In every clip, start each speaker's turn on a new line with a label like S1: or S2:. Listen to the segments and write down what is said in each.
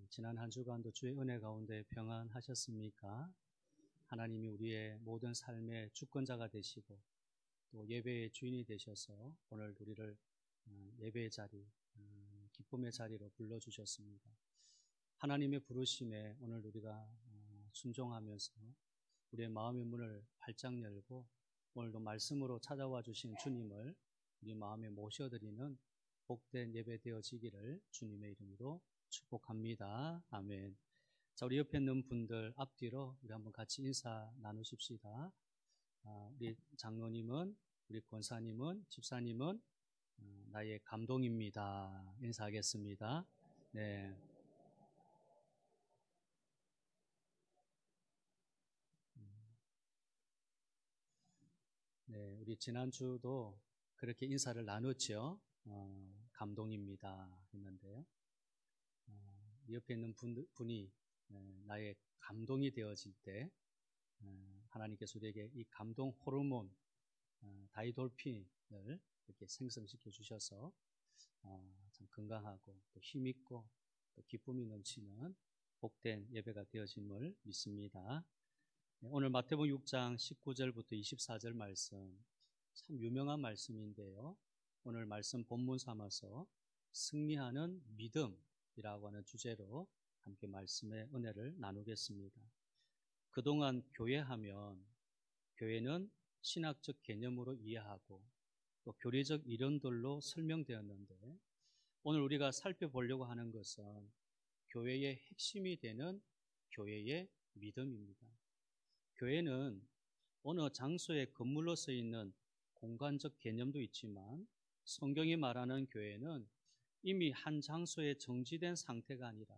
S1: 지난 한 주간도 주의 은혜 가운데 평안하셨습니까? 하나님이 우리의 모든 삶의 주권자가 되시고 또 예배의 주인이 되셔서 오늘 우리를 예배의 자리, 기쁨의 자리로 불러주셨습니다. 하나님의 부르심에 오늘 우리가 순종하면서 우리의 마음의 문을 활짝 열고 오늘도 말씀으로 찾아와 주신 주님을 우리 마음에 모셔드리는 복된 예배 되어지기를 주님의 이름으로 축복합니다. 아멘. 자, 우리 옆에 있는 분들 앞뒤로 우리 한번 같이 인사 나누십시다. 우리 장로님은, 우리 권사님은, 집사님은 나의 감동입니다. 인사하겠습니다. 네. 네, 우리 지난주도 그렇게 인사를 나눴죠. 감동입니다. 했는데요. 옆에 있는 분이 나의 감동이 되어질 때 하나님께서 우리에게 이 감동 호르몬 다이돌핀을 이렇게 생성시켜 주셔서 참 건강하고 또 힘있고 또 기쁨이 넘치는 복된 예배가 되어짐을 믿습니다. 오늘 마태복음 6장 19절부터 24절 말씀 참 유명한 말씀인데요. 오늘 말씀 본문 삼아서 승리하는 믿음이라고 하는 주제로 함께 말씀의 은혜를 나누겠습니다. 그동안 교회하면 교회는 신학적 개념으로 이해하고 또 교리적 이론들로 설명되었는데 오늘 우리가 살펴보려고 하는 것은 교회의 핵심이 되는 교회의 믿음입니다. 교회는 어느 장소의 건물로 서 있는 공간적 개념도 있지만 성경이 말하는 교회는 이미 한 장소에 정지된 상태가 아니라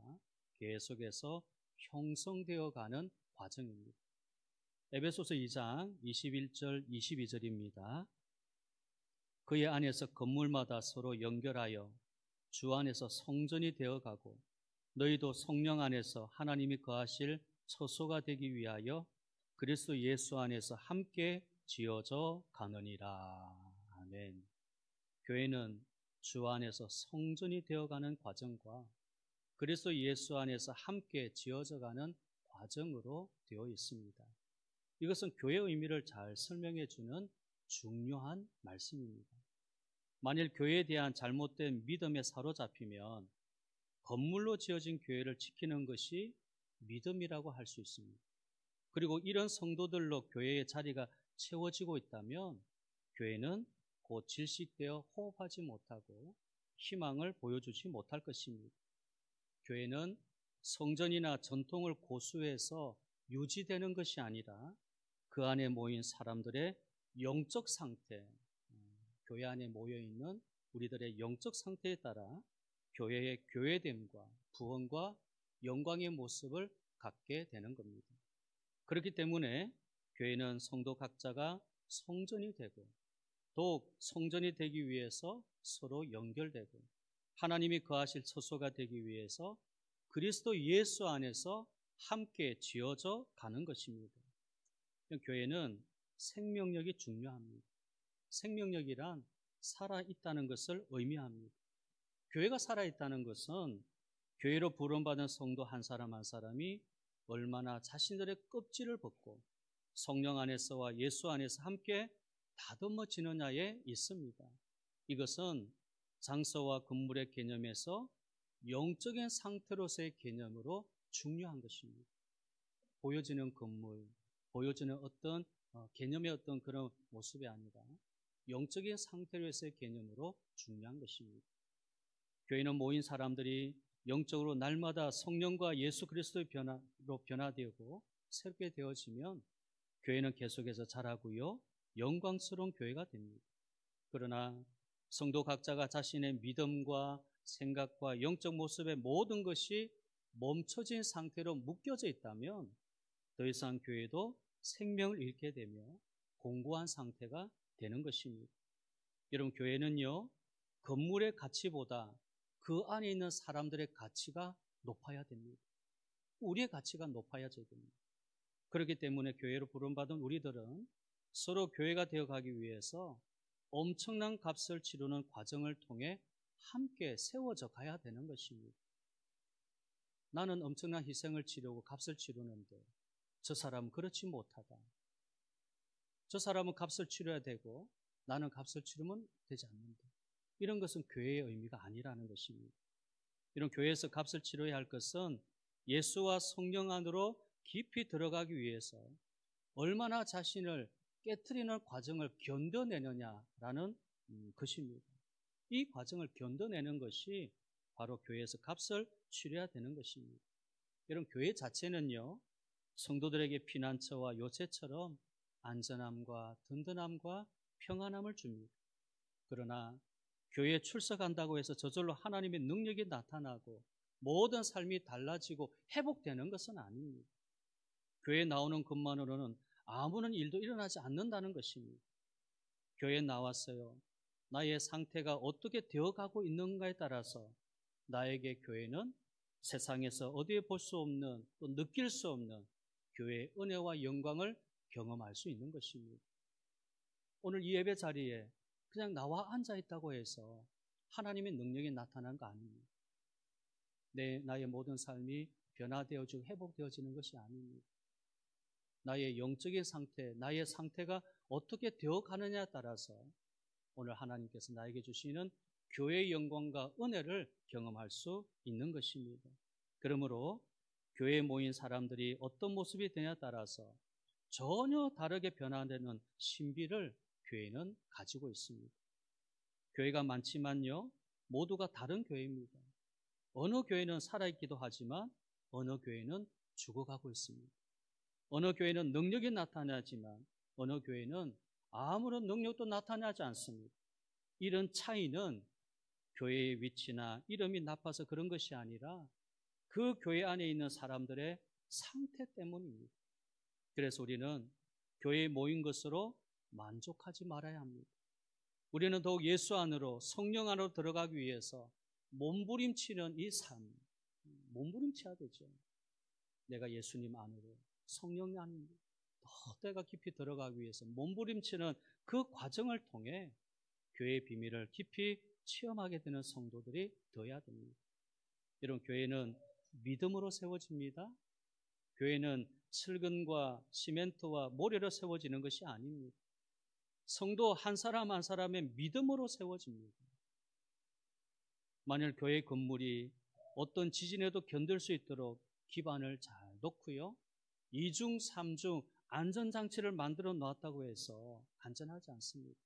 S1: 계속해서 형성되어 가는 과정입니다. 에베소서 2장 21절 22절입니다. 그의 안에서 건물마다 서로 연결하여 주 안에서 성전이 되어가고 너희도 성령 안에서 하나님이 거하실 처소가 되기 위하여 그리스도 예수 안에서 함께 지어져 가느니라. 아멘. 교회는 주 안에서 성전이 되어가는 과정과 그리스도 예수 안에서 함께 지어져 가는 과정으로 되어 있습니다. 이것은 교회의 의미를 잘 설명해 주는 중요한 말씀입니다. 만일 교회에 대한 잘못된 믿음에 사로잡히면 건물로 지어진 교회를 지키는 것이 믿음이라고 할 수 있습니다. 그리고 이런 성도들로 교회의 자리가 채워지고 있다면 교회는 곧 질식되어 호흡하지 못하고 희망을 보여주지 못할 것입니다. 교회는 성전이나 전통을 고수해서 유지되는 것이 아니라 그 안에 모인 사람들의 영적 상태, 교회 안에 모여있는 우리들의 영적 상태에 따라 교회의 교회됨과 부흥과 영광의 모습을 갖게 되는 겁니다. 그렇기 때문에 교회는 성도 각자가 성전이 되고 더욱 성전이 되기 위해서 서로 연결되고 하나님이 거하실 처소가 되기 위해서 그리스도 예수 안에서 함께 지어져 가는 것입니다. 교회는 생명력이 중요합니다. 생명력이란 살아있다는 것을 의미합니다. 교회가 살아있다는 것은 교회로 부름받은 성도 한 사람 한 사람이 얼마나 자신들의 껍질을 벗고 성령 안에서와 예수 안에서 함께 다듬어지느냐에 있습니다. 이것은 장소와 건물의 개념에서 영적인 상태로서의 개념으로 중요한 것입니다. 보여지는 건물, 보여지는 어떤 개념의 어떤 그런 모습이 아니라 영적인 상태로서의 개념으로 중요한 것입니다. 교회는 모인 사람들이 영적으로 날마다 성령과 예수 그리스도의 변화로 변화되고 새롭게 되어지면 교회는 계속해서 자라고요 영광스러운 교회가 됩니다. 그러나 성도 각자가 자신의 믿음과 생각과 영적 모습의 모든 것이 멈춰진 상태로 묶여져 있다면 더 이상 교회도 생명을 잃게 되며 공고한 상태가 되는 것입니다. 여러분, 교회는요 건물의 가치보다 그 안에 있는 사람들의 가치가 높아야 됩니다. 우리의 가치가 높아야져야 됩니다. 그렇기 때문에 교회로 부름받은 우리들은 서로 교회가 되어가기 위해서 엄청난 값을 치르는 과정을 통해 함께 세워져 가야 되는 것입니다. 나는 엄청난 희생을 치르고 값을 치르는데 저 사람은 그렇지 못하다. 저 사람은 값을 치러야 되고 나는 값을 치르면 되지 않는다. 이런 것은 교회의 의미가 아니라는 것입니다. 이런 교회에서 값을 치러야 할 것은 예수와 성령 안으로 깊이 들어가기 위해서 얼마나 자신을 깨트리는 과정을 견뎌내느냐라는 것입니다. 이 과정을 견뎌내는 것이 바로 교회에서 값을 치러야 되는 것입니다. 이런 교회 자체는요, 성도들에게 피난처와 요새처럼 안전함과 든든함과 평안함을 줍니다. 그러나 교회에 출석한다고 해서 저절로 하나님의 능력이 나타나고 모든 삶이 달라지고 회복되는 것은 아닙니다. 교회에 나오는 것만으로는 아무런 일도 일어나지 않는다는 것입니다. 교회에 나왔어요. 나의 상태가 어떻게 되어가고 있는가에 따라서 나에게 교회는 세상에서 어디에 볼 수 없는 또 느낄 수 없는 교회의 은혜와 영광을 경험할 수 있는 것입니다. 오늘 이 예배 자리에 그냥 나와 앉아 있다고 해서 하나님의 능력이 나타난 거 아닙니다. 나의 모든 삶이 변화되어지고 회복되어지는 것이 아닙니다. 나의 영적인 상태, 나의 상태가 어떻게 되어가느냐에 따라서 오늘 하나님께서 나에게 주시는 교회의 영광과 은혜를 경험할 수 있는 것입니다. 그러므로 교회에 모인 사람들이 어떤 모습이 되냐에 따라서 전혀 다르게 변화되는 신비를 교회는 가지고 있습니다. 교회가 많지만요, 모두가 다른 교회입니다. 어느 교회는 살아있기도 하지만 어느 교회는 죽어가고 있습니다. 어느 교회는 능력이 나타나지만 어느 교회는 아무런 능력도 나타나지 않습니다. 이런 차이는 교회의 위치나 이름이 나빠서 그런 것이 아니라 그 교회 안에 있는 사람들의 상태 때문입니다. 그래서 우리는 교회에 모인 것으로 만족하지 말아야 합니다. 우리는 더욱 예수 안으로 성령 안으로 들어가기 위해서 몸부림치는 이 삶, 몸부림쳐야 되죠. 내가 예수님 안으로 성령 안으로 더 때가 깊이 들어가기 위해서 몸부림치는 그 과정을 통해 교회의 비밀을 깊이 체험하게 되는 성도들이 되어야 됩니다. 이런 교회는 믿음으로 세워집니다. 교회는 철근과 시멘트와 모래로 세워지는 것이 아닙니다. 성도 한 사람 한 사람의 믿음으로 세워집니다. 만일 교회 건물이 어떤 지진에도 견딜 수 있도록 기반을 잘 놓고요, 2중, 3중 안전장치를 만들어 놨다고 해서 안전하지 않습니다.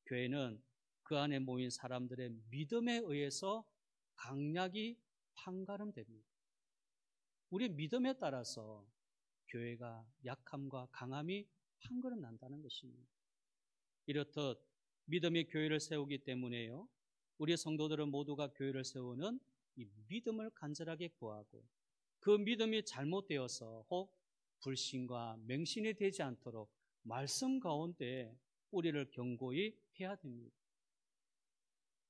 S1: 교회는 그 안에 모인 사람들의 믿음에 의해서 강약이 판가름됩니다. 우리 믿음에 따라서 교회가 약함과 강함이 판가름 난다는 것입니다. 이렇듯 믿음이 교회를 세우기 때문에요, 우리 성도들은 모두가 교회를 세우는 이 믿음을 간절하게 구하고 그 믿음이 잘못되어서 혹 불신과 맹신이 되지 않도록 말씀 가운데 우리를 경고히 해야 됩니다.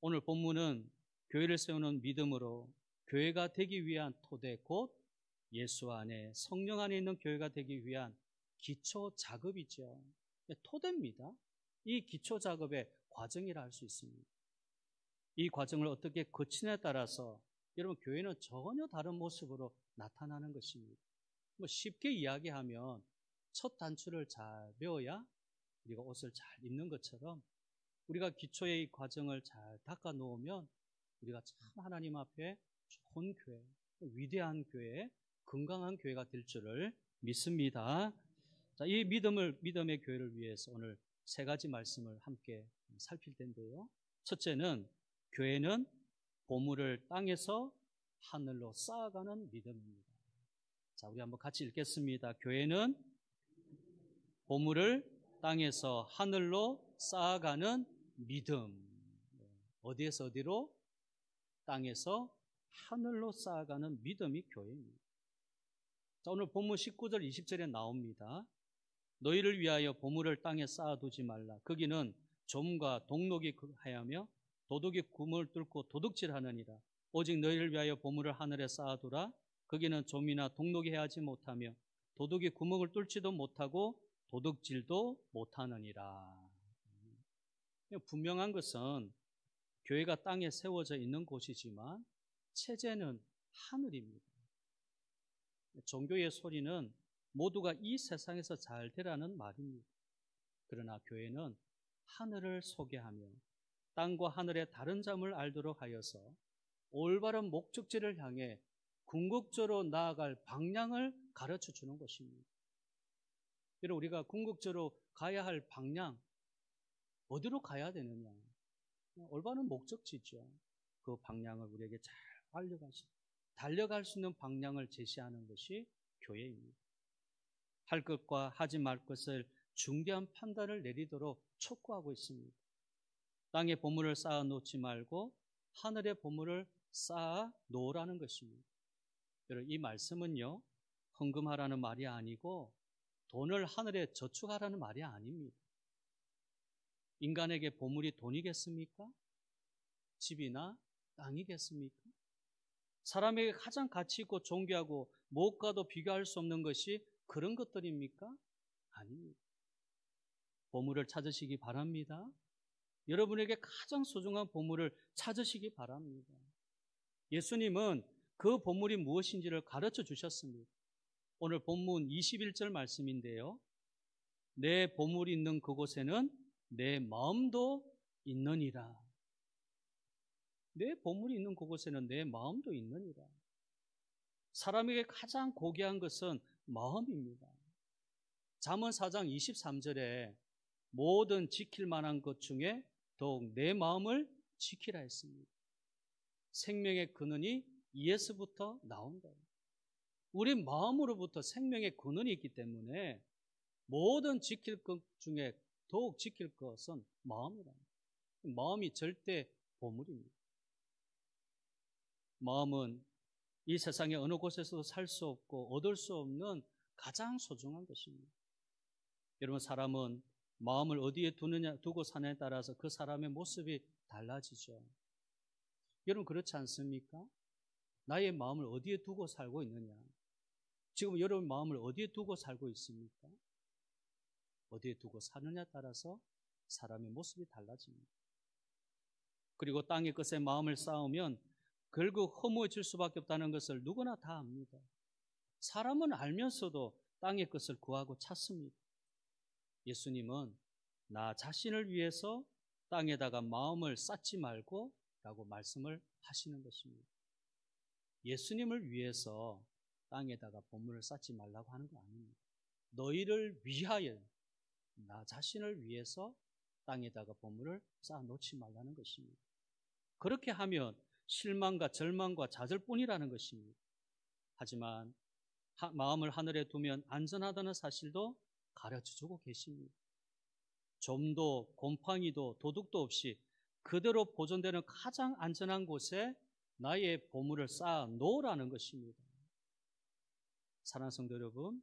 S1: 오늘 본문은 교회를 세우는 믿음으로 교회가 되기 위한 토대, 곧 예수 안에 성령 안에 있는 교회가 되기 위한 기초 작업이죠. 토대입니다. 이 기초 작업의 과정이라 할 수 있습니다. 이 과정을 어떻게 거치냐에 따라서 여러분 교회는 전혀 다른 모습으로 나타나는 것입니다. 쉽게 이야기하면 첫 단추를 잘 배워야 우리가 옷을 잘 입는 것처럼 우리가 기초의 이 과정을 잘 닦아 놓으면 우리가 참 하나님 앞에 좋은 교회, 위대한 교회, 건강한 교회가 될 줄을 믿습니다. 자, 이 믿음의 교회를 위해서 오늘 세 가지 말씀을 함께 살필 텐데요. 첫째는 교회는 보물을 땅에서 하늘로 쌓아가는 믿음입니다. 자, 우리 한번 같이 읽겠습니다. 교회는 보물을 땅에서 하늘로 쌓아가는 믿음. 어디에서 어디로? 땅에서 하늘로 쌓아가는 믿음이 교회입니다. 자, 오늘 본문 19절 20절에 나옵니다. 너희를 위하여 보물을 땅에 쌓아두지 말라. 거기는 좀과 동록이 하여며 도둑이 구멍을 뚫고 도둑질하느니라. 오직 너희를 위하여 보물을 하늘에 쌓아두라. 거기는 좀이나 동록이 해하지 못하며 도둑이 구멍을 뚫지도 못하고 도둑질도 못하느니라. 분명한 것은 교회가 땅에 세워져 있는 곳이지만 체제는 하늘입니다. 종교의 소리는 모두가 이 세상에서 잘 되라는 말입니다. 그러나 교회는 하늘을 소개하며 땅과 하늘의 다른 점을 알도록 하여서 올바른 목적지를 향해 궁극적으로 나아갈 방향을 가르쳐 주는 것입니다. 여러분, 우리가 궁극적으로 가야 할 방향, 어디로 가야 되느냐? 올바른 목적지죠. 그 방향을 우리에게 잘 달려갈 수 있는 방향을 제시하는 것이 교회입니다. 할 것과 하지 말 것을 중대한 판단을 내리도록 촉구하고 있습니다. 땅에 보물을 쌓아 놓지 말고 하늘의 보물을 쌓아 놓으라는 것입니다. 여러분, 이 말씀은요, 헌금하라는 말이 아니고 돈을 하늘에 저축하라는 말이 아닙니다. 인간에게 보물이 돈이겠습니까? 집이나 땅이겠습니까? 사람에게 가장 가치 있고 존귀하고 무엇과도 비교할 수 없는 것이 그런 것들입니까? 아닙니다. 보물을 찾으시기 바랍니다. 여러분에게 가장 소중한 보물을 찾으시기 바랍니다. 예수님은 그 보물이 무엇인지를 가르쳐 주셨습니다. 오늘 본문 21절 말씀인데요. 내 보물이 있는 그곳에는 내 마음도 있느니라. 내 보물이 있는 그곳에는 내 마음도 있느니라. 사람에게 가장 고귀한 것은 마음입니다. 잠언 4장 23절에 모든 지킬 만한 것 중에 더욱 내 마음을 지키라 했습니다. 생명의 근원이 이에서부터 나온다. 우리 마음으로부터 생명의 근원이 있기 때문에 모든 지킬 것 중에 더욱 지킬 것은 마음이다. 마음이 절대 보물입니다. 마음은 이 세상의 어느 곳에서도 살 수 없고 얻을 수 없는 가장 소중한 것입니다. 여러분, 사람은 마음을 어디에 두고 사느냐에 따라서 그 사람의 모습이 달라지죠. 여러분, 그렇지 않습니까? 나의 마음을 어디에 두고 살고 있느냐? 지금 여러분 마음을 어디에 두고 살고 있습니까? 어디에 두고 사느냐에 따라서 사람의 모습이 달라집니다. 그리고 땅의 것에 마음을 쌓으면 결국 허무해질 수밖에 없다는 것을 누구나 다 압니다. 사람은 알면서도 땅의 것을 구하고 찾습니다. 예수님은 나 자신을 위해서 땅에다가 마음을 쌓지 말고 라고 말씀을 하시는 것입니다. 예수님을 위해서 땅에다가 보물을 쌓지 말라고 하는 거 아닙니다. 너희를 위하여, 나 자신을 위해서 땅에다가 보물을 쌓아 놓지 말라는 것입니다. 그렇게 하면 실망과 절망과 좌절뿐이라는 것입니다. 하지만 마음을 하늘에 두면 안전하다는 사실도 가르쳐주고 계십니다. 좀도 곰팡이도 도둑도 없이 그대로 보존되는 가장 안전한 곳에 나의 보물을 쌓아 놓으라는 것입니다. 사랑하는 성도 여러분,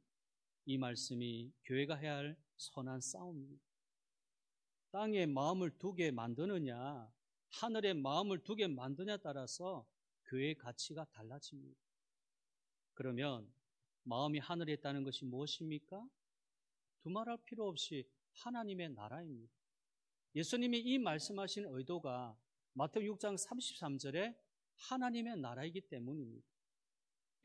S1: 이 말씀이 교회가 해야 할 선한 싸움입니다. 땅에 마음을 두게 만드느냐, 하늘에 마음을 두게 만드냐에 따라서 교회의 가치가 달라집니다. 그러면 마음이 하늘에 있다는 것이 무엇입니까? 두말할 필요 없이 하나님의 나라입니다. 예수님이 이 말씀하신 의도가 마태복음 6장 33절에 하나님의 나라이기 때문입니다.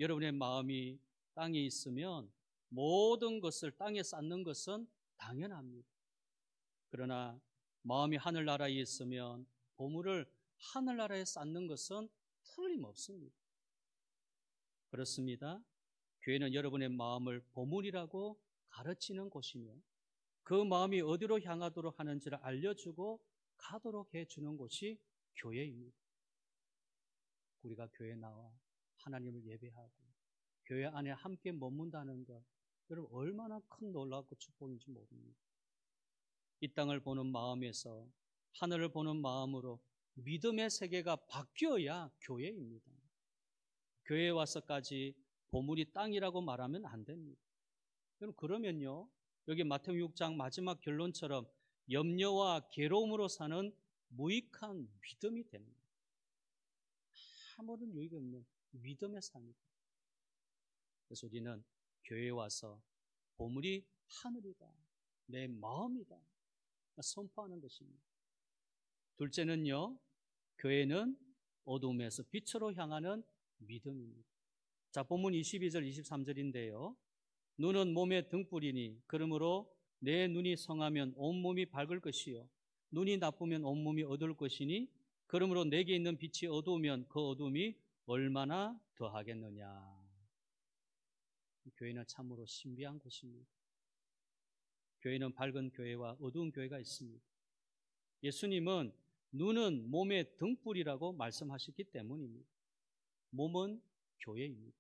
S1: 여러분의 마음이 땅에 있으면 모든 것을 땅에 쌓는 것은 당연합니다. 그러나 마음이 하늘나라에 있으면 보물을 하늘나라에 쌓는 것은 틀림없습니다. 그렇습니다. 교회는 여러분의 마음을 보물이라고 가르치는 곳이며 그 마음이 어디로 향하도록 하는지를 알려주고 가도록 해주는 곳이 교회입니다. 우리가 교회에 나와 하나님을 예배하고 교회 안에 함께 머문다는 것, 여러분 얼마나 큰 놀랍고 축복인지 모릅니다. 이 땅을 보는 마음에서 하늘을 보는 마음으로 믿음의 세계가 바뀌어야 교회입니다. 교회에 와서까지 보물이 땅이라고 말하면 안 됩니다. 여러분, 그러면요, 여기 마태복음 6장 마지막 결론처럼 염려와 괴로움으로 사는 무익한 믿음이 됩니다. 아무런 유익이 없는 믿음의 삶입니다. 그래서 우리는 교회에 와서 보물이 하늘이다, 내 마음이다 선포하는 것입니다. 둘째는요, 교회는 어둠에서 빛으로 향하는 믿음입니다. 자, 본문 22절, 23절인데요. 눈은 몸의 등불이니 그러므로 내 눈이 성하면 온몸이 밝을 것이요 눈이 나쁘면 온몸이 어두울 것이니 그러므로 내게 있는 빛이 어두우면 그 어두움이 얼마나 더하겠느냐. 교회는 참으로 신비한 곳입니다. 교회는 밝은 교회와 어두운 교회가 있습니다. 예수님은 눈은 몸의 등불이라고 말씀하셨기 때문입니다. 몸은 교회입니다.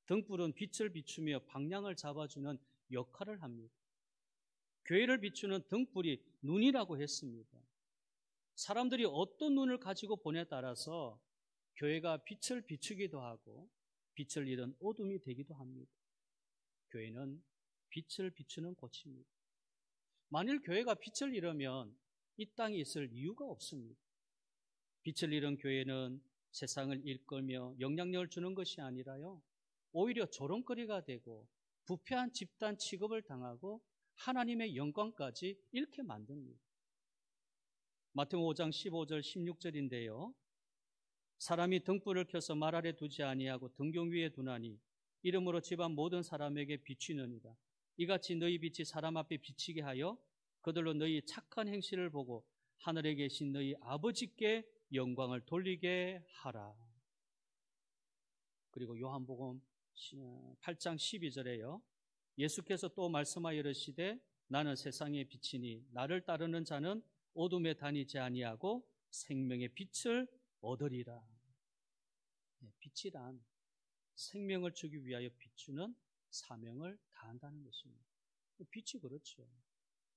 S1: 등불은 빛을 비추며 방향을 잡아주는 역할을 합니다. 교회를 비추는 등불이 눈이라고 했습니다. 사람들이 어떤 눈을 가지고 보냐에 따라서 교회가 빛을 비추기도 하고 빛을 잃은 어둠이 되기도 합니다. 교회는 빛을 비추는 곳입니다. 만일 교회가 빛을 잃으면 이 땅에 있을 이유가 없습니다. 빛을 잃은 교회는 세상을 일끌며 영향력을 주는 것이 아니라요, 오히려 조롱거리가 되고 부패한 집단 취급을 당하고 하나님의 영광까지 잃게 만듭니다. 마태복음 5장 15절 16절인데요. 사람이 등불을 켜서 말 아래 두지 아니하고 등경 위에 두나니 이름으로 집안 모든 사람에게 비추느니라. 이같이 너희 빛이 사람 앞에 비치게 하여 그들로 너희 착한 행실을 보고 하늘에 계신 너희 아버지께 영광을 돌리게 하라. 그리고 요한복음 8장 12절에요. 예수께서 또 말씀하여 이르시되 나는 세상의 빛이니 나를 따르는 자는 어둠에 다니지 아니하고 생명의 빛을 얻으리라. 빛이란 생명을 주기 위하여 비추는 사명을 다한다는 것입니다. 빛이 그렇죠.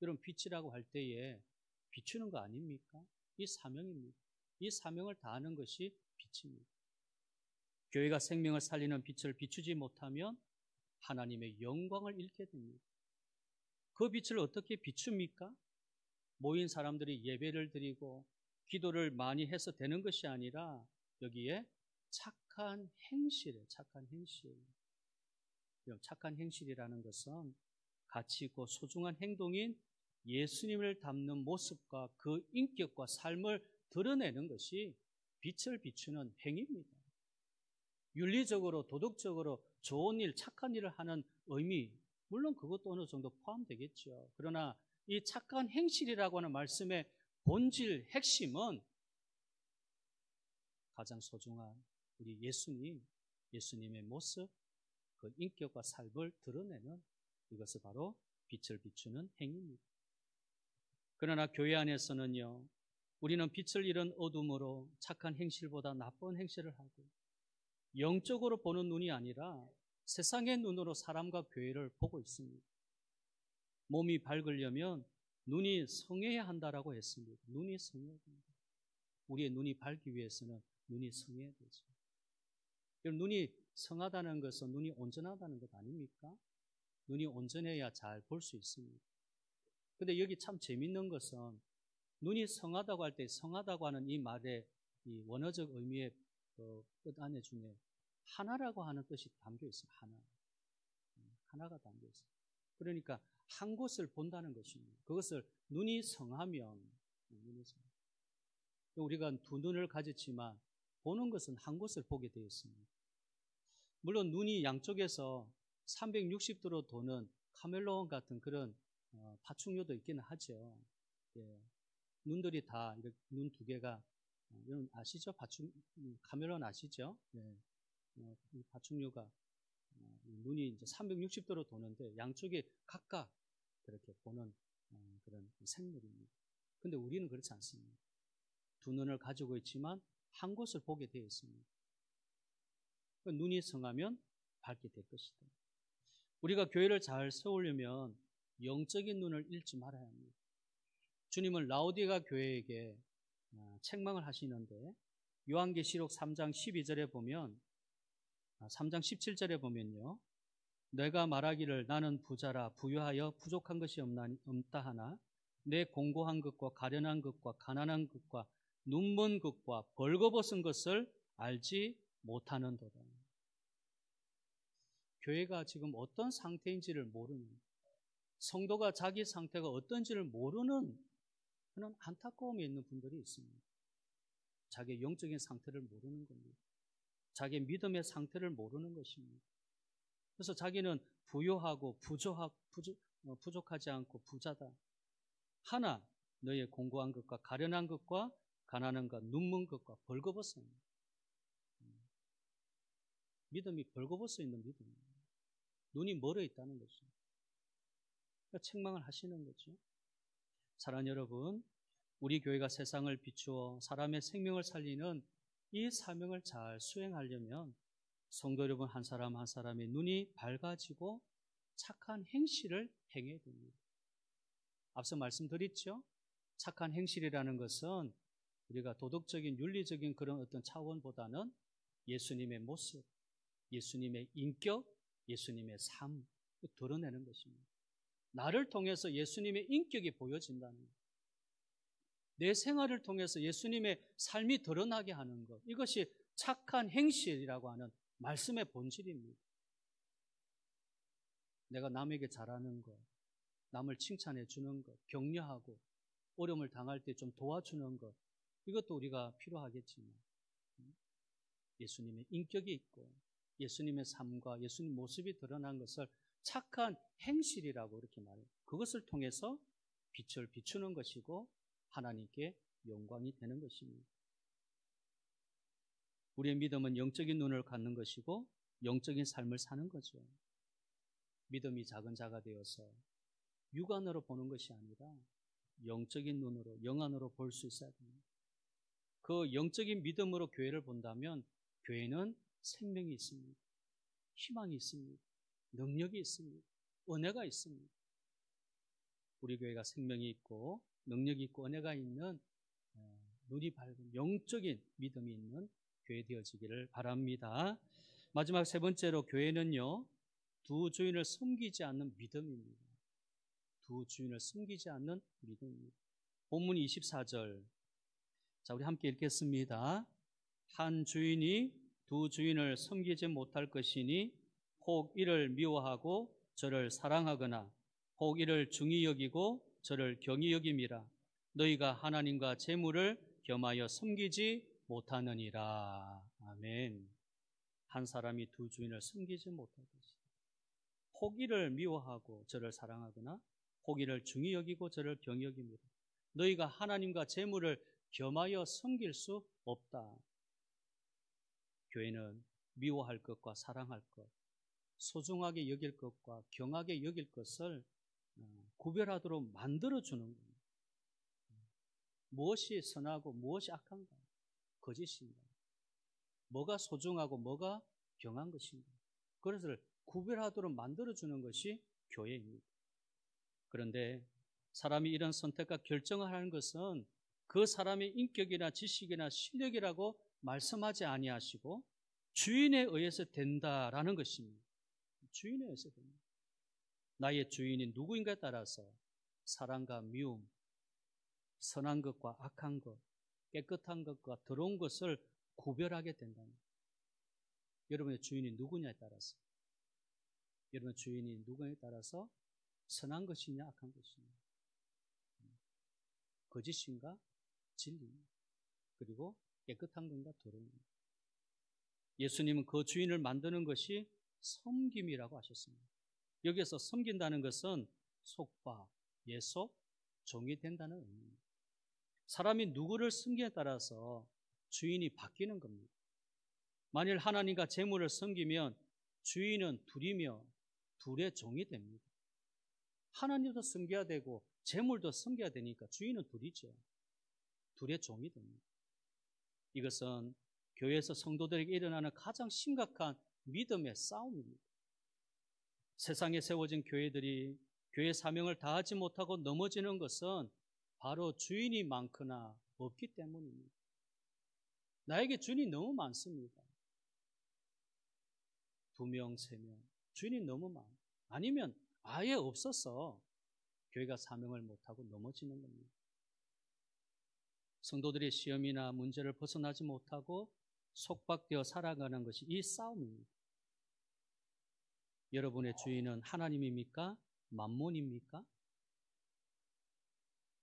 S1: 여러분, 빛이라고 할 때에 비추는 거 아닙니까? 이 사명입니다. 이 사명을 다하는 것이 빛입니다. 교회가 생명을 살리는 빛을 비추지 못하면 하나님의 영광을 잃게 됩니다. 그 빛을 어떻게 비춥니까? 모인 사람들이 예배를 드리고 기도를 많이 해서 되는 것이 아니라 여기에 착한 행실이에요. 착한 행실. 착한 행실이라는 것은 가치 있고 소중한 행동인 예수님을 닮는 모습과 그 인격과 삶을 드러내는 것이 빛을 비추는 행위입니다. 윤리적으로 도덕적으로 좋은 일, 착한 일을 하는 의미, 물론 그것도 어느 정도 포함되겠죠. 그러나 이 착한 행실이라고 하는 말씀의 본질, 핵심은 가장 소중한 우리 예수님의 모습, 그 인격과 삶을 드러내는 이것이 바로 빛을 비추는 행위입니다. 그러나 교회 안에서는요, 우리는 빛을 잃은 어둠으로 착한 행실보다 나쁜 행실을 하고 영적으로 보는 눈이 아니라 세상의 눈으로 사람과 교회를 보고 있습니다. 몸이 밝으려면 눈이 성해야 한다라고 했습니다. 눈이 성해야 됩니다. 우리의 눈이 밝기 위해서는 눈이 성해야 되죠. 눈이 성하다는 것은 눈이 온전하다는 것 아닙니까? 눈이 온전해야 잘 볼 수 있습니다. 근데 여기 참 재밌는 것은 눈이 성하다고 할 때 성하다고 하는 이 말의 이 원어적 의미의 뜻 안에 중에 하나라고 하는 뜻이 담겨 있어요. 하나가 담겨 있어요. 그러니까 한 곳을 본다는 것입니다. 그것을 눈이 성하면 우리가 두 눈을 가졌지만 보는 것은 한 곳을 보게 되어 있습니다. 물론 눈이 양쪽에서 360도로 도는 카멜레온 같은 그런 파충류도 있기는 하죠. 예. 눈들이 다 눈 두 개가 여러분 아시죠? 카멜레온 아시죠? 예. 이 파충류가 눈이 이제 360도로 도는데 양쪽에 각각 그렇게 보는 그런 생물입니다. 근데 우리는 그렇지 않습니다. 두 눈을 가지고 있지만 한 곳을 보게 되어 있습니다. 눈이 성하면 밝게 될 것이다. 우리가 교회를 잘 세우려면 영적인 눈을 잃지 말아야 합니다. 주님은 라오디게아 교회에게 책망을 하시는데 요한계시록 3장 12절에 보면 3장 17절에 보면요. 내가 말하기를 나는 부자라 부유하여 부족한 것이 없다 하나 내 공고한 것과 가련한 것과 가난한 것과 눈먼 것과 벌거벗은 것을 알지 못하는도다. 교회가 지금 어떤 상태인지를 모르는, 성도가 자기 상태가 어떤지를 모르는 그런 안타까움이 있는 분들이 있습니다. 자기의 영적인 상태를 모르는 겁니다. 자기의 믿음의 상태를 모르는 것입니다. 그래서 자기는 부유하고 부족하지 않고 부자다. 하나 너의 공고한 것과 가련한 것과 가난한 것, 눈먼 것과 벌거벗은 믿음이 벌거벗어 있는 믿음입니다. 눈이 멀어 있다는 거죠. 그러니까 책망을 하시는 거죠. 사랑하는 여러분, 우리 교회가 세상을 비추어 사람의 생명을 살리는 이 사명을 잘 수행하려면 성도 여러분 한 사람 한 사람의 눈이 밝아지고 착한 행실을 행해야 됩니다. 앞서 말씀드렸죠? 착한 행실이라는 것은 우리가 도덕적인 윤리적인 그런 어떤 차원보다는 예수님의 모습, 예수님의 인격, 예수님의 삶 드러내는 것입니다. 나를 통해서 예수님의 인격이 보여진다는 것, 내 생활을 통해서 예수님의 삶이 드러나게 하는 것, 이것이 착한 행실이라고 하는 말씀의 본질입니다. 내가 남에게 잘하는 것, 남을 칭찬해 주는 것, 격려하고 어려움을 당할 때 좀 도와주는 것, 이것도 우리가 필요하겠지만 예수님의 인격이 있고 예수님의 삶과 예수님 모습이 드러난 것을 착한 행실이라고 이렇게 말해요. 그것을 통해서 빛을 비추는 것이고 하나님께 영광이 되는 것입니다. 우리의 믿음은 영적인 눈을 갖는 것이고 영적인 삶을 사는 거죠. 믿음이 작은 자가 되어서 육안으로 보는 것이 아니라 영적인 눈으로, 영안으로 볼 수 있어야 됩니다. 그 영적인 믿음으로 교회를 본다면 교회는 생명이 있습니다. 희망이 있습니다. 능력이 있습니다. 은혜가 있습니다. 우리 교회가 생명이 있고 능력이 있고 은혜가 있는 눈이 밝은 영적인 믿음이 있는 교회 되어지기를 바랍니다. 마지막 세 번째로 교회는요, 두 주인을 섬기지 않는 믿음입니다. 두 주인을 섬기지 않는 믿음입니다. 본문 24절. 자, 우리 함께 읽겠습니다. 한 주인이 두 주인을 섬기지 못할 것이니 혹 이를 미워하고 저를 사랑하거나 혹 이를 중히 여기고 저를 경히 여김이라. 너희가 하나님과 재물을 겸하여 섬기지 못하느니라. 아멘. 한 사람이 두 주인을 섬기지 못할 것이다. 혹 이를 미워하고 저를 사랑하거나 혹 이를 중히 여기고 저를 경히 여김이라. 너희가 하나님과 재물을 겸하여 섬길 수 없다. 교회는 미워할 것과 사랑할 것, 소중하게 여길 것과 경하게 여길 것을 구별하도록 만들어주는 겁니다. 무엇이 선하고 무엇이 악한가? 거짓인가? 뭐가 소중하고 뭐가 경한 것인가? 그것을 구별하도록 만들어주는 것이 교회입니다. 그런데 사람이 이런 선택과 결정을 하는 것은 그 사람의 인격이나 지식이나 실력이라고 말씀하지 아니하시고 주인에 의해서 된다라는 것입니다. 주인에 의해서 됩니다. 나의 주인이 누구인가에 따라서 사랑과 미움, 선한 것과 악한 것, 깨끗한 것과 더러운 것을 구별하게 된다는 거예요. 여러분의 주인이 누구냐에 따라서, 여러분의 주인이 누구냐에 따라서 선한 것이냐 악한 것이냐, 거짓인가 진리, 그리고 깨끗한 건가 더러운 건가. 예수님은 그 주인을 만드는 것이 섬김이라고 하셨습니다. 여기에서 섬긴다는 것은 속박, 예속, 종이 된다는 의미입니다. 사람이 누구를 섬기에 따라서 주인이 바뀌는 겁니다. 만일 하나님과 재물을 섬기면 주인은 둘이며 둘의 종이 됩니다. 하나님도 섬겨야 되고 재물도 섬겨야 되니까 주인은 둘이죠. 둘의 종이 됩니다. 이것은 교회에서 성도들에게 일어나는 가장 심각한 믿음의 싸움입니다. 세상에 세워진 교회들이 교회 사명을 다하지 못하고 넘어지는 것은 바로 주인이 많거나 없기 때문입니다. 나에게 주인이 너무 많습니다. 2명, 3명. 주인이 너무 많아. 아니면 아예 없어서 교회가 사명을 못하고 넘어지는 겁니다. 성도들이 시험이나 문제를 벗어나지 못하고 속박되어 살아가는 것이 이 싸움입니다. 여러분의 주인은 하나님입니까? 만몬입니까?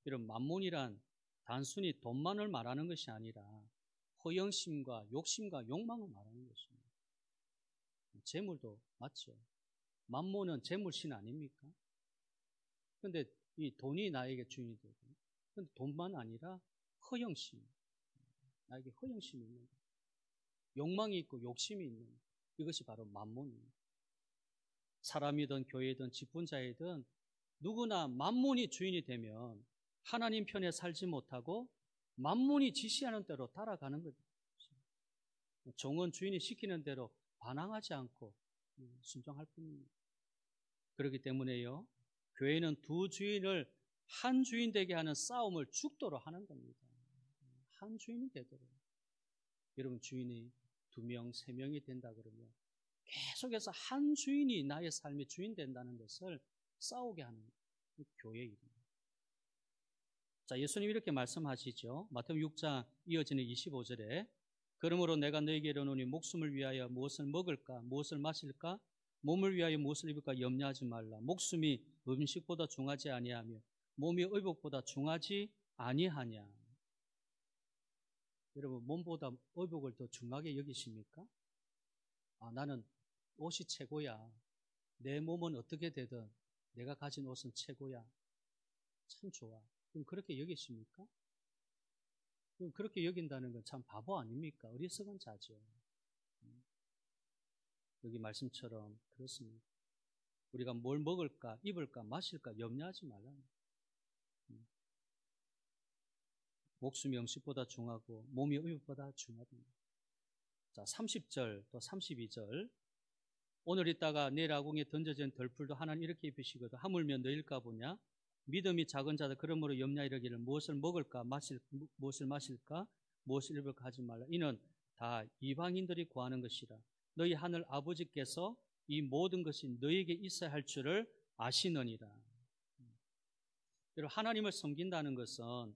S1: 이런 만몬이란 단순히 돈만을 말하는 것이 아니라 허영심과 욕심과 욕망을 말하는 것입니다. 재물도 맞죠. 만몬은 재물신 아닙니까? 그런데 이 돈이 나에게 주인이 되고, 근데 돈만 아니라 허영심, 나에게 허영심이 있는 것, 욕망이 있고 욕심이 있는 것, 이것이 바로 만몬입니다. 사람이든 교회든 직분자이든 누구나 만몬이 주인이 되면 하나님 편에 살지 못하고 만몬이 지시하는 대로 따라가는 거죠. 종은 주인이 시키는 대로 반항하지 않고 순종할 뿐입니다. 그렇기 때문에요, 교회는 두 주인을 한 주인 되게 하는 싸움을 죽도록 하는 겁니다. 한 주인이 되도록. 여러분, 주인이 2명, 3명이 된다 그러면 계속해서 한 주인이 나의 삶의 주인 된다는 것을 싸우게 하는 교회의 일입니다. 자, 예수님 이렇게 말씀하시죠. 마태복음 6장 이어지는 25절에 그러므로 내가 너에게 이르노니 목숨을 위하여 무엇을 먹을까, 무엇을 마실까, 몸을 위하여 무엇을 입을까 염려하지 말라. 목숨이 음식보다 중하지 아니하며 몸이 의복보다 중하지 아니하냐. 여러분, 몸보다 의복을 더 중하게 여기십니까? 나는 옷이 최고야. 내 몸은 어떻게 되든 내가 가진 옷은 최고야. 참 좋아. 그럼 그렇게 여기십니까? 그럼 그렇게 여긴다는 건 참 바보 아닙니까? 어리석은 자죠. 여기 말씀처럼 그렇습니다. 우리가 뭘 먹을까, 입을까, 마실까 염려하지 말라. 목숨이 음식보다 중하고 몸이 의복보다 중하다. 자, 30절 또 32절. 오늘 있다가 내일 아궁이에 던져진 덜풀도 하나님 이렇게 입히시거든. 하물며 너일까 보냐? 믿음이 작은 자들 그러므로 염려이르기를 무엇을 먹을까, 무엇을 마실까, 무엇을 입을까 하지 말라. 이는 다 이방인들이 구하는 것이라. 너희 하늘 아버지께서 이 모든 것이 너희에게 있어야 할 줄을 아시느니라. 여러분, 하나님을 섬긴다는 것은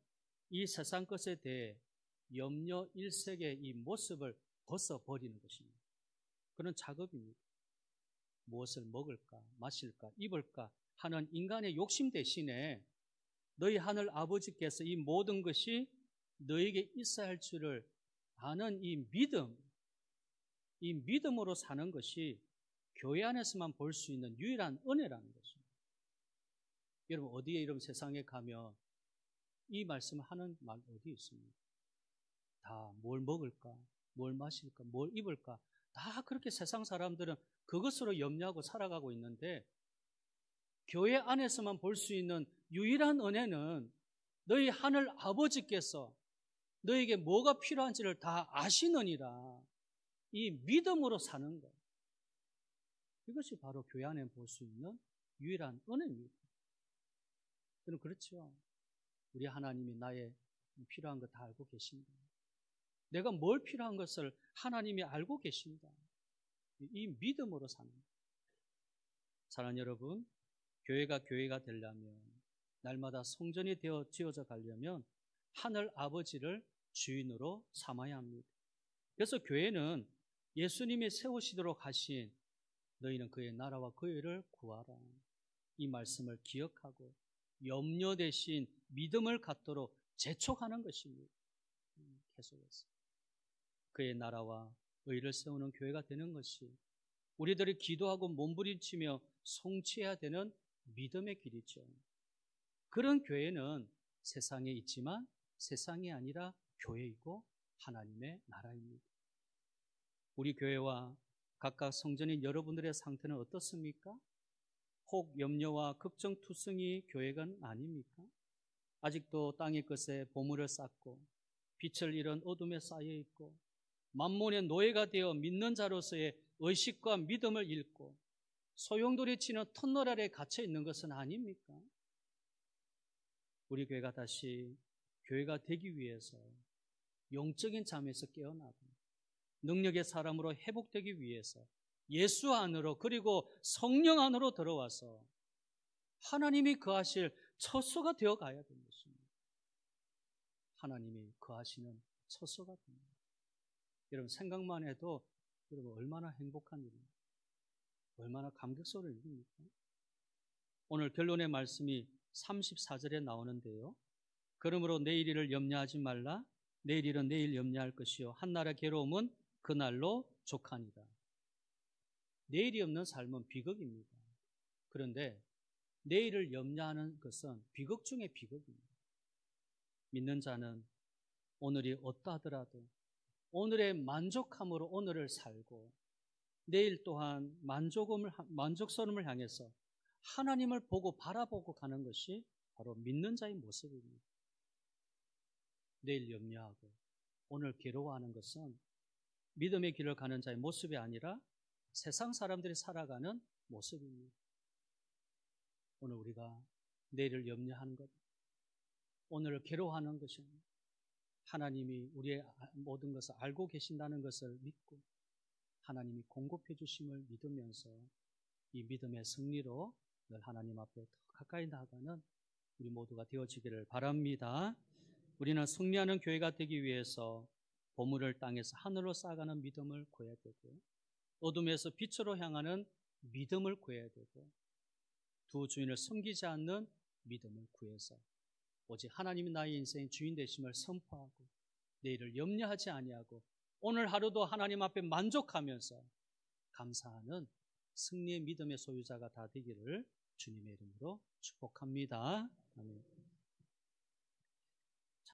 S1: 이 세상 것에 대해 염려 일색의 이 모습을 벗어버리는 것입니다. 그런 작업입니다. 무엇을 먹을까, 마실까, 입을까 하는 인간의 욕심 대신에 너희 하늘 아버지께서 이 모든 것이 너에게 있어야 할 줄을 아는 이 믿음으로 사는 것이 교회 안에서만 볼 수 있는 유일한 은혜라는 것입니다. 여러분, 어디에 이런 세상에 가면 이 말씀을 하는 말 어디 있습니까? 다 뭘 먹을까, 뭘 마실까, 뭘 입을까, 다 그렇게 세상 사람들은 그것으로 염려하고 살아가고 있는데, 교회 안에서만 볼 수 있는 유일한 은혜는 너희 하늘 아버지께서 너에게 뭐가 필요한지를 다 아시느니라. 이 믿음으로 사는 것, 이것이 바로 교회 안에 볼 수 있는 유일한 은혜입니다. 저는 그렇죠. 우리 하나님이 나의 필요한 것 다 알고 계십니다. 내가 뭘 필요한 것을 하나님이 알고 계십니다. 이 믿음으로 사는 것. 사랑하는 여러분, 교회가 되려면, 날마다 성전이 되어 지어져 가려면 하늘 아버지를 주인으로 삼아야 합니다. 그래서 교회는 예수님이 세우시도록 하신 너희는 그의 나라와 그의 의를 구하라, 이 말씀을 기억하고 염려 대신 믿음을 갖도록 재촉하는 것입니다. 계속해서 그의 나라와 의를 세우는 교회가 되는 것이 우리들이 기도하고 몸부림치며 성취해야 되는 믿음의 길이죠. 그런 교회는 세상에 있지만 세상이 아니라 교회이고 하나님의 나라입니다. 우리 교회와 각각 성전인 여러분들의 상태는 어떻습니까? 혹 염려와 걱정투성이 교회가 아닙니까? 아직도 땅의 것에 보물을 쌓고 빛을 잃은 어둠에 쌓여 있고 만몬의 노예가 되어 믿는 자로서의 의식과 믿음을 잃고 소용돌이 치는 터널 아래에 갇혀 있는 것은 아닙니까? 우리 교회가 다시 교회가 되기 위해서 영적인 잠에서 깨어나고 능력의 사람으로 회복되기 위해서 예수 안으로 그리고 성령 안으로 들어와서 하나님이 거하실 처소가 되어 가야 되는 것입니다. 하나님이 거하시는 처소가 됩니다. 여러분, 생각만 해도 여러분 얼마나 행복한 일입니까? 얼마나 감격스러운 일입니까? 오늘 결론의 말씀이 34절에 나오는데요. 그러므로 내일 일을 염려하지 말라. 내일 일은 내일 염려할 것이요 한날의 괴로움은 그날로 족하니라. 내일이 없는 삶은 비극입니다. 그런데 내일을 염려하는 것은 비극 중의 비극입니다. 믿는 자는 오늘이 어떠하더라도 오늘의 만족함으로 오늘을 살고 내일 또한 만족스러움을 향해서 하나님을 보고 바라보고 가는 것이 바로 믿는 자의 모습입니다. 내일 염려하고 오늘 괴로워하는 것은 믿음의 길을 가는 자의 모습이 아니라 세상 사람들이 살아가는 모습입니다. 오늘 우리가 내일을 염려하는 것, 오늘을 괴로워하는 것이 아니라 하나님이 우리의 모든 것을 알고 계신다는 것을 믿고 하나님이 공급해 주심을 믿으면서 이 믿음의 승리로 늘 하나님 앞에 더 가까이 나아가는 우리 모두가 되어지기를 바랍니다. 우리는 승리하는 교회가 되기 위해서 보물을 땅에서 하늘로 쌓아가는 믿음을 구해야 되고 어둠에서 빛으로 향하는 믿음을 구해야 되고 두 주인을 섬기지 않는 믿음을 구해서 오직 하나님이 나의 인생의 주인 되심을 선포하고 내일을 염려하지 아니하고 오늘 하루도 하나님 앞에 만족하면서 감사하는 승리의 믿음의 소유자가 다 되기를 주님의 이름으로 축복합니다. 아멘.